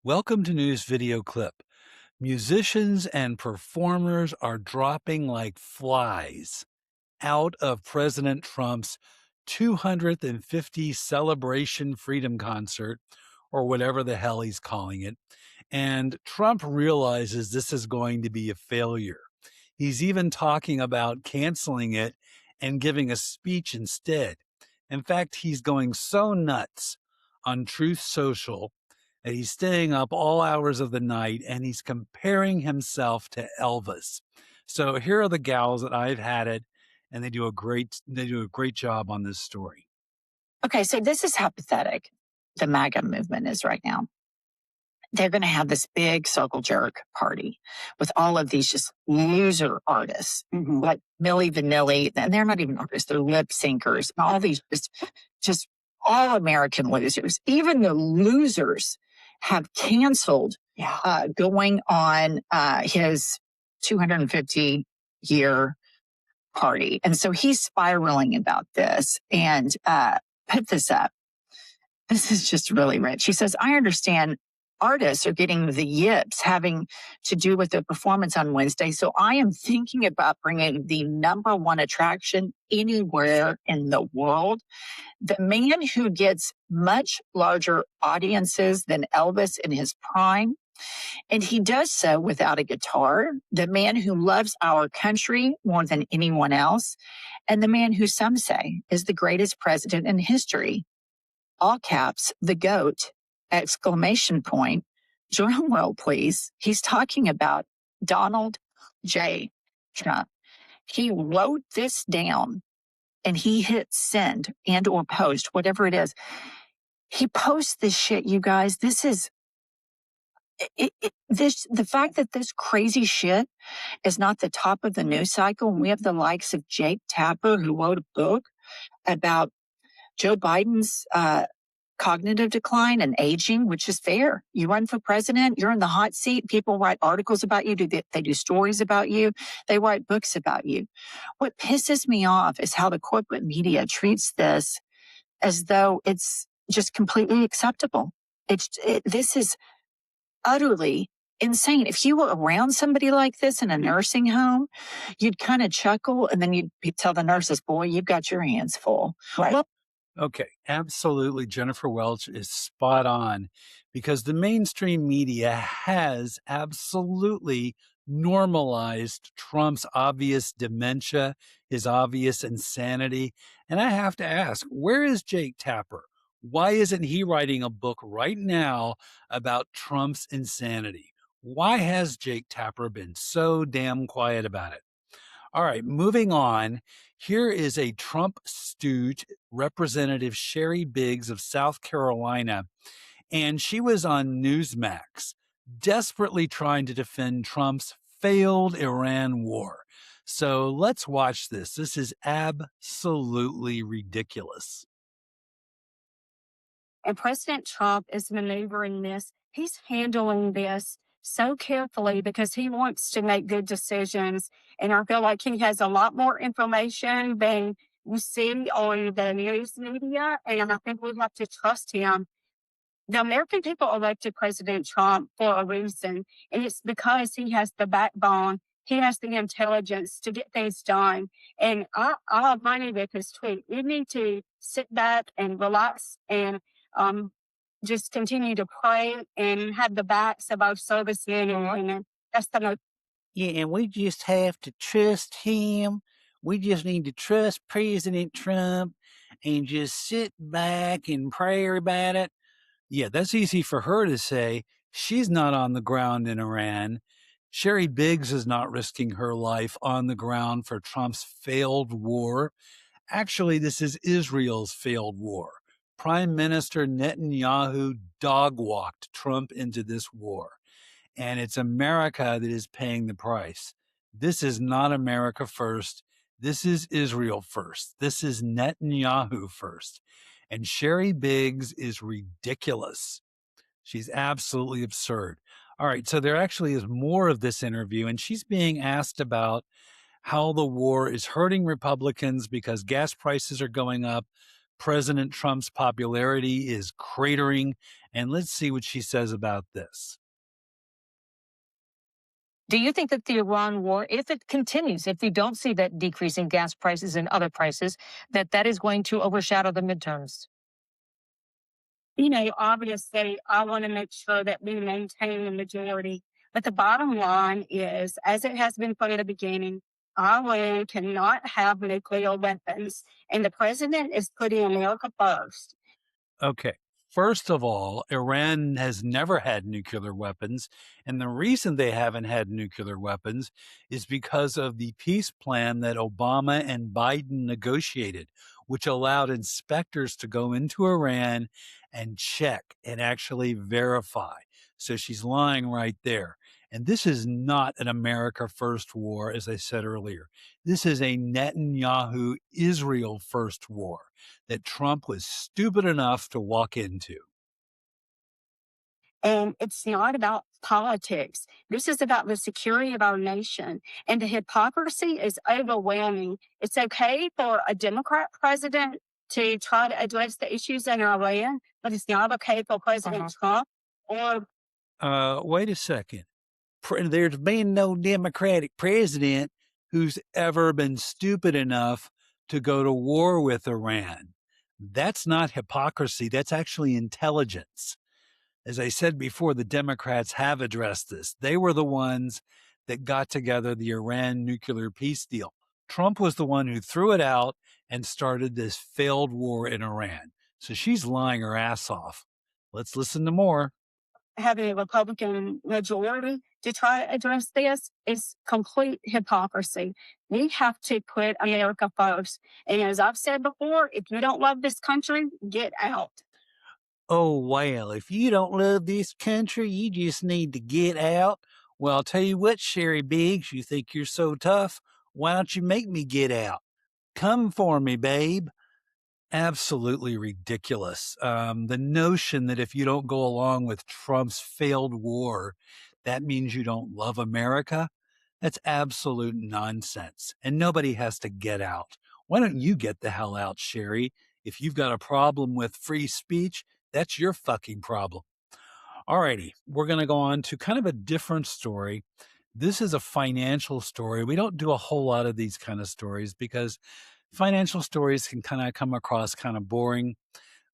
Welcome to News Video Clip. Musicians and performers are dropping like flies out of President Trump's 250 celebration freedom concert, or whatever the hell he's calling it. And Trump realizes this is going to be a failure. He's even talking about canceling it and giving a speech instead. In fact, he's going so nuts on Truth Social that he's staying up all hours of the night and he's comparing himself to Elvis. So here are the gals that I've had it, and they do a great job on this story. Okay, so this is how pathetic the MAGA movement is right now. They're going to have this big circle jerk party with all of these just loser artists, like Milli Vanilli, and they're not even artists; they're lip syncers. All these just all American losers. Even the losers have canceled going on his 250-year party, and so he's spiraling about this. And put this up. This is just really rich. She says, I understand artists are getting the yips having to do with the performance on Wednesday. So I am thinking about bringing the number one attraction anywhere in the world. The man who gets much larger audiences than Elvis in his prime. And he does so without a guitar. The man who loves our country more than anyone else. And the man who some say is the greatest president in history. All caps, the GOAT, exclamation point. Drum roll, please. He's talking about Donald J. Trump. He wrote this down and he hit send and or post, whatever it is. He posts this shit, you guys. This is the fact that this crazy shit is not the top of the news cycle. And we have the likes of Jake Tapper, who wrote a book about Joe Biden's cognitive decline and aging, which is fair. You run for president, you're in the hot seat. People write articles about you. They do stories about you. They write books about you. What pisses me off is how the corporate media treats this as though it's just completely acceptable. This is utterly insane. If you were around somebody like this in a nursing home, you'd kind of chuckle and then you'd tell the nurses, boy, you've got your hands full. Right. Well, okay, absolutely. Jennifer Welch is spot on because the mainstream media has absolutely normalized Trump's obvious dementia, his obvious insanity. And I have to ask, where is Jake Tapper? Why isn't he writing a book right now about Trump's insanity? Why has Jake Tapper been so damn quiet about it? All right, moving on. Here is a Trump stooge, Representative Sherry Biggs of South Carolina, and she was on Newsmax, desperately trying to defend Trump's failed Iran war. So let's watch this. This is absolutely ridiculous. And President Trump is maneuvering this. He's handling this so carefully because he wants to make good decisions. And I feel like he has a lot more information than you see on the news media. And I think we have to trust him. The American people elected President Trump for a reason, and it's because he has the backbone. He has the intelligence to get things done. And I agree with his tweet. We need to sit back and relax and just continue to pray and have the backs of our servicemen and women. That's the most. Yeah, and we just have to trust him. We just need to trust President Trump and just sit back and pray about it. Yeah, that's easy for her to say. She's not on the ground in Iran. Sherry Biggs is not risking her life on the ground for Trump's failed war. Actually, this is Israel's failed war. Prime Minister Netanyahu dog-walked Trump into this war. And it's America that is paying the price. This is not America first. This is Israel first. This is Netanyahu first. And Sherry Biggs is ridiculous. She's absolutely absurd. All right, so there actually is more of this interview, and she's being asked about how the war is hurting Republicans because gas prices are going up, President Trump's popularity is cratering. And let's see what she says about this. Do you think that the Iran war, if it continues, if we don't see that decrease in gas prices and other prices, that that is going to overshadow the midterms? Obviously, I want to make sure that we maintain the majority. But the bottom line is, as it has been put at the beginning, Iran cannot have nuclear weapons. And the president is putting America first. Okay. First of all, Iran has never had nuclear weapons. And the reason they haven't had nuclear weapons is because of the peace plan that Obama and Biden negotiated, which allowed inspectors to go into Iran and check and actually verify. So she's lying right there. And this is not an America First war, as I said earlier. This is a Netanyahu Israel First war that Trump was stupid enough to walk into. And it's not about politics. This is about the security of our nation. And the hypocrisy is overwhelming. It's okay for a Democrat president to try to address the issues in Iran, but it's not okay for President Trump or Wait a second. There's been no Democratic president who's ever been stupid enough to go to war with Iran. That's not hypocrisy. That's actually intelligence. As I said before, the Democrats have addressed this. They were the ones that got together the Iran nuclear peace deal. Trump was the one who threw it out and started this failed war in Iran. So she's lying her ass off. Let's listen to more. having a Republican majority to try to address this is complete hypocrisy. We have to put America first. And as I've said before, if you don't love this country, get out. Oh, well, if you don't love this country, you just need to get out. Well, I'll tell you what, Sherry Biggs, you think you're so tough. Why don't you make me get out? Come for me, babe. Absolutely ridiculous. The notion that if you don't go along with Trump's failed war, that means you don't love America, that's absolute nonsense. And nobody has to get out. Why don't you get the hell out, Sherry? If you've got a problem with free speech, that's your fucking problem. Alrighty, we're going to go on to kind of a different story. This is a financial story. We don't do a whole lot of these kind of stories because financial stories can kind of come across kind of boring,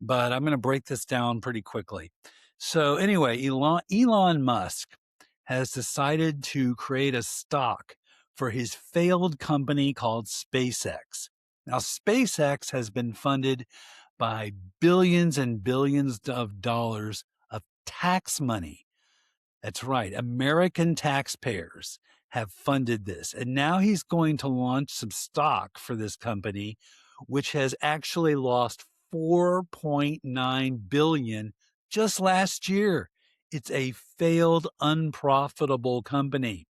but I'm going to break this down pretty quickly. So, anyway, Elon Musk has decided to create a stock for his failed company called SpaceX. Now, SpaceX has been funded by billions and billions of dollars of tax money. That's right. American taxpayers have funded this. And now he's going to launch some stock for this company, which has actually lost 4.9 billion just last year. It's a failed, unprofitable company.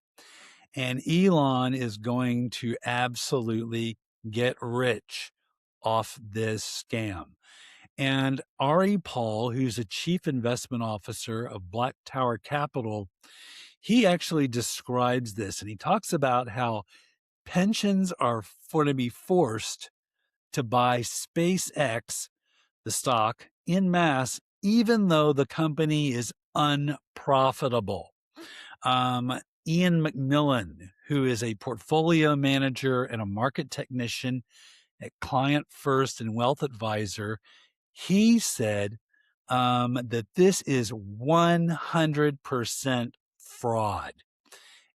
And Elon is going to absolutely get rich off this scam. And Ari Paul, who's a chief investment officer of Black Tower Capital, he actually describes this and he talks about how pensions are going to be forced to buy SpaceX, the stock, in mass, even though the company is unprofitable. Ian McMillan, who is a portfolio manager and a market technician at Client First and Wealth Advisor, he said that this is 100% fraud.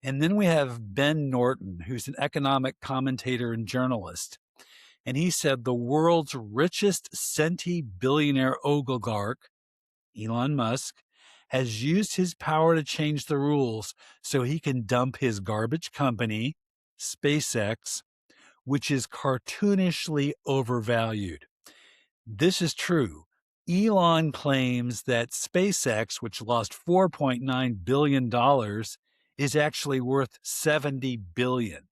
And then we have Ben Norton, who's an economic commentator and journalist. And he said the world's richest billionaire oligarch, Elon Musk, has used his power to change the rules so he can dump his garbage company, SpaceX, which is cartoonishly overvalued. This is true. Elon claims that SpaceX, which lost $4.9 billion, is actually worth $70 billion.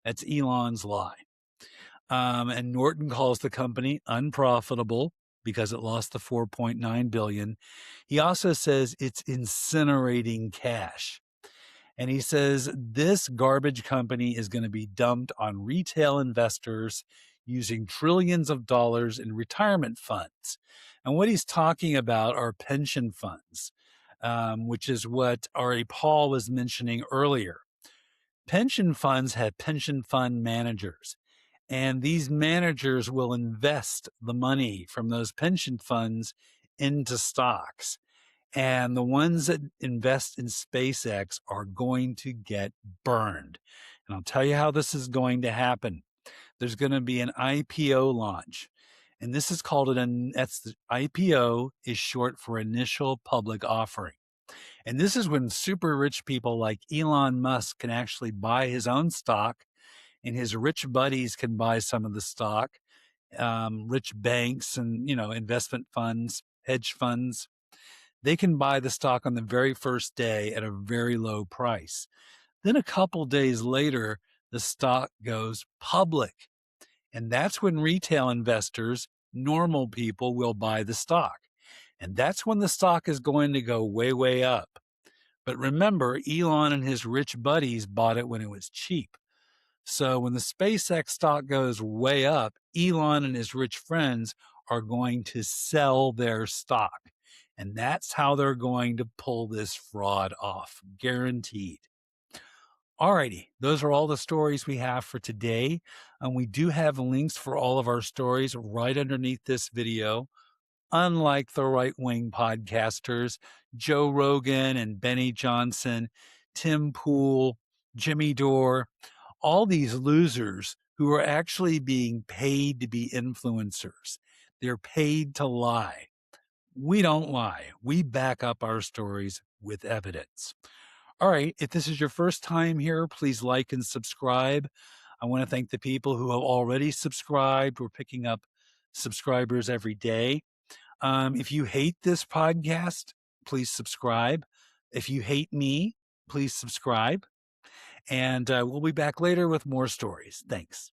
That's Elon's lie. And Norton calls the company unprofitable because it lost the $4.9 billion. He also says it's incinerating cash. And he says this garbage company is going to be dumped on retail investors using trillions of dollars in retirement funds. And what he's talking about are pension funds, which is what Ari Paul was mentioning earlier. Pension funds have pension fund managers, and these managers will invest the money from those pension funds into stocks. And the ones that invest in SpaceX are going to get burned. And I'll tell you how this is going to happen. There's going to be an IPO launch. And this is called that's the IPO is short for initial public offering. And this is when super rich people like Elon Musk can actually buy his own stock, and his rich buddies can buy some of the stock. Rich banks and, investment funds, hedge funds, they can buy the stock on the very first day at a very low price. Then a couple days later, the stock goes public. And that's when retail investors, normal people, will buy the stock. And that's when the stock is going to go way, way up. But remember, Elon and his rich buddies bought it when it was cheap. So when the SpaceX stock goes way up, Elon and his rich friends are going to sell their stock. And that's how they're going to pull this fraud off, guaranteed. Alrighty, those are all the stories we have for today. And we do have links for all of our stories right underneath this video. Unlike the right-wing podcasters, Joe Rogan and Benny Johnson, Tim Pool, Jimmy Dore, all these losers who are actually being paid to be influencers. They're paid to lie. We don't lie. We back up our stories with evidence. All right. If this is your first time here, please like and subscribe. I want to thank the people who have already subscribed. We're picking up subscribers every day. If you hate this podcast, please subscribe. If you hate me, please subscribe. And we'll be back later with more stories. Thanks.